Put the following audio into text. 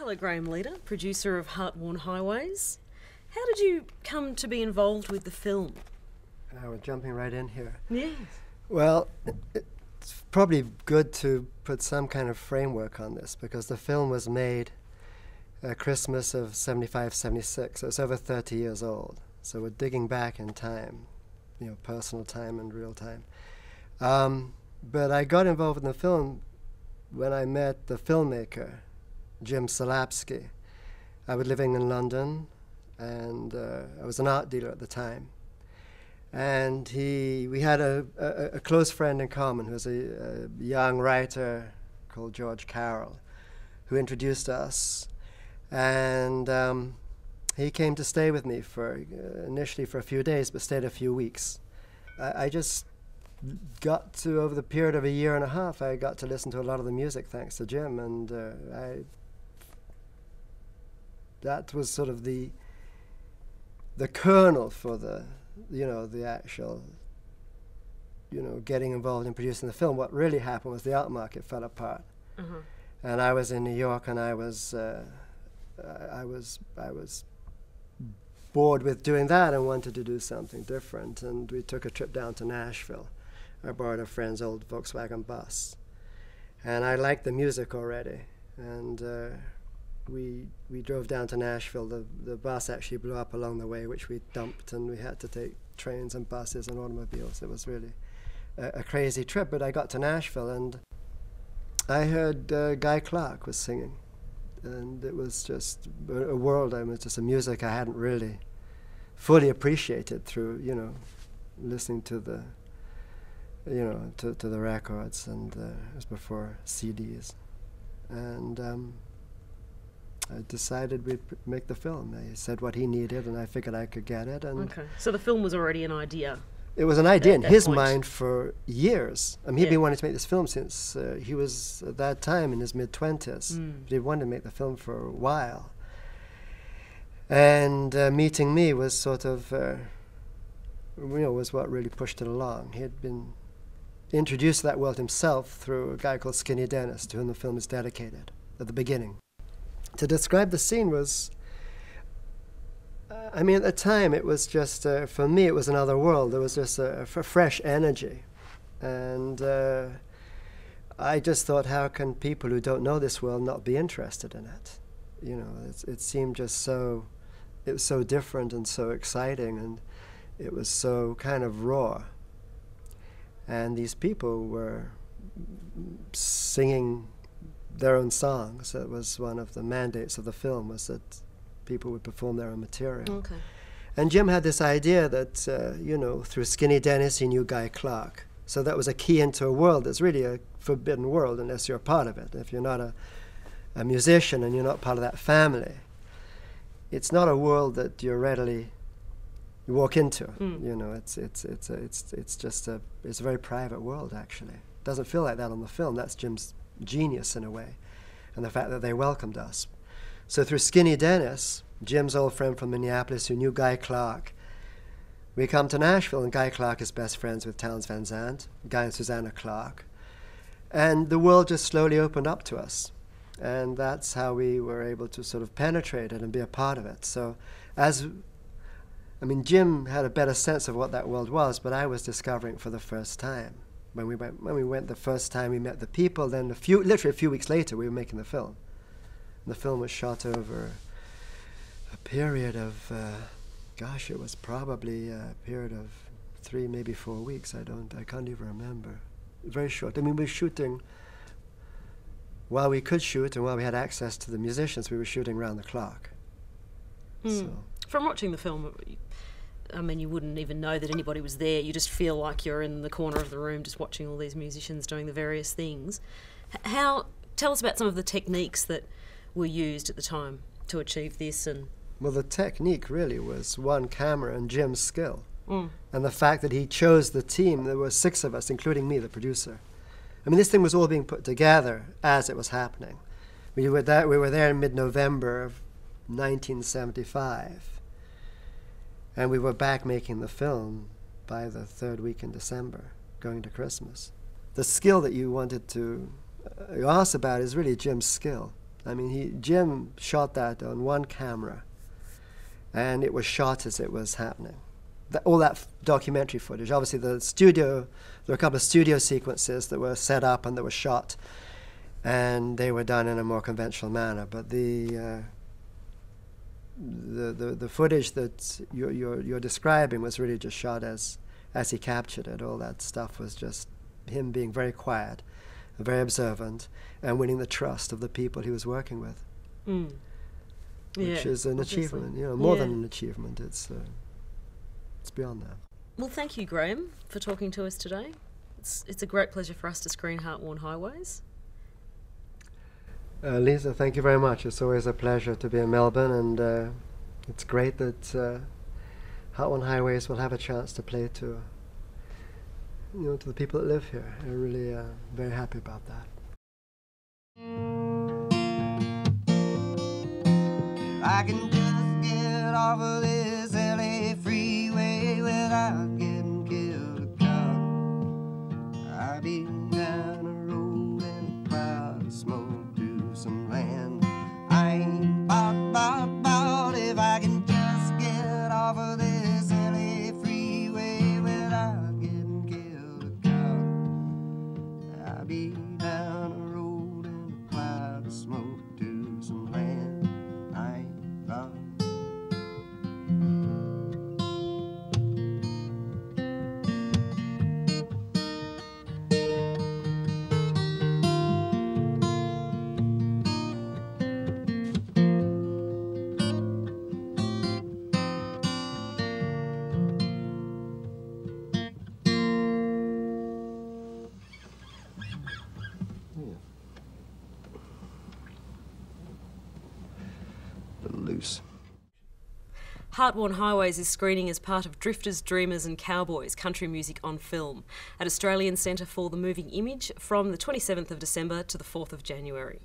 Hello, Graham Leader, producer of Heartworn Highways. How did you come to be involved with the film? We're jumping right in here. Yes. Well, it's probably good to put some kind of framework on this because the film was made Christmas of 75, 76, so it's over 30 years old. So we're digging back in time, personal time and real time. But I got involved in the film when I met the filmmaker, Jim Salapsky. I was living in London, and I was an art dealer at the time. And we had a close friend in common who was a young writer called George Carroll, who introduced us. And he came to stay with me initially for a few days, but stayed a few weeks. I just got to, over the period of a year and a half, I got to listen to a lot of the music thanks to Jim, and that was sort of the kernel for the actual, getting involved in producing the film. What really happened was the art market fell apart. Mm-hmm. And I was in New York, and I was bored with doing that and wanted to do something different. And we took a trip down to Nashville. I borrowed a friend's old Volkswagen bus. And I liked the music already. And we drove down to Nashville. The bus actually blew up along the way, which we dumped, and we had to take trains and buses and automobiles. It was really a crazy trip. But I got to Nashville, and I heard Guy Clark was singing. And it was just a world. It was just a music I hadn't really fully appreciated through, listening to the, to the records, and it was before CDs. And I decided we'd make the film. He said what he needed, and I figured I could get it. And okay, so the film was already an idea. It was an idea in his point. mind for years. I mean, he'd been wanting to make this film since he was, at that time, in his mid-20s. But he wanted to make the film for a while. And meeting me was sort of, was what really pushed it along. He had been introduced to that world himself through a guy called Skinny Dennis, to whom the film is dedicated at the beginning. To describe the scene was, at the time it was just, for me it was another world. There was just a fresh energy. And I just thought, how can people who don't know this world not be interested in it? It seemed just it was so different and so exciting, and it was so kind of raw. And these people were singing their own songs. It was one of the mandates of the film, was that people would perform their own material. Okay. And Jim had this idea that, through Skinny Dennis, he knew Guy Clark. So that was a key into a world that's really a forbidden world unless you're a part of it. If you're not a musician and you're not part of that family, it's not a world that you walk into. It's just a very private world, actually. It doesn't feel like that on the film. That's Jim's genius in a way, and the fact that they welcomed us. So through Skinny Dennis, Jim's old friend from Minneapolis who knew Guy Clark, we come to Nashville, and Guy Clark is best friends with Townes Van Zandt, Guy and Susanna Clark, and the world just slowly opened up to us, and that's how we were able to sort of penetrate it and be a part of it. So Jim had a better sense of what that world was, but I was discovering it for the first time. When we went the first time, we met the people. Then literally a few weeks later, we were making the film. And the film was shot over a period of, it was probably a period of 3, maybe 4 weeks. I can't even remember. Very short. We were shooting while we could shoot, and while we had access to the musicians, we were shooting round the clock. So. From watching the film, you wouldn't even know that anybody was there. You just feel like you're in the corner of the room just watching all these musicians doing the various things. Tell us about some of the techniques that were used at the time to achieve this. Well, the technique really was one camera and Jim's skill. And the fact that he chose the team. There were 6 of us, including me, the producer. This thing was all being put together as it was happening. We were there in mid-November of 1975. And we were back making the film by the 3rd week in December, going to Christmas. The skill that you asked about is really Jim's skill. I mean, Jim shot that on one camera, and it was shot as it was happening. All that documentary footage. Obviously, there were a couple of studio sequences that were set up and that were shot, and they were done in a more conventional manner. But the footage that you're describing was really just shot as he captured it. All that stuff was just him being very quiet, very observant, and winning the trust of the people he was working with. Mm. Which is an achievement, more than an achievement. It's beyond that. Well, thank you, Graham, for talking to us today. It's a great pleasure for us to screen Heart-Worn Highways. Lisa, thank you very much. It's always a pleasure to be in Melbourne, and it's great that Heart-Worn Highways will have a chance to play to the people that live here. I'm really very happy about that. I can just get off of this LA freeway without getting killed a cop. I'll be down the road in a cloud of smoke through some land I ain't bout if I can just get off of this LA freeway without getting killed a cop. I'll be down the road in a cloud of smoke through some land I ain't bout. Loose. Heart-Worn Highways is screening as part of Drifters, Dreamers and Cowboys Country Music on Film at Australian Centre for the Moving Image from the 27th of December to the 4th of January.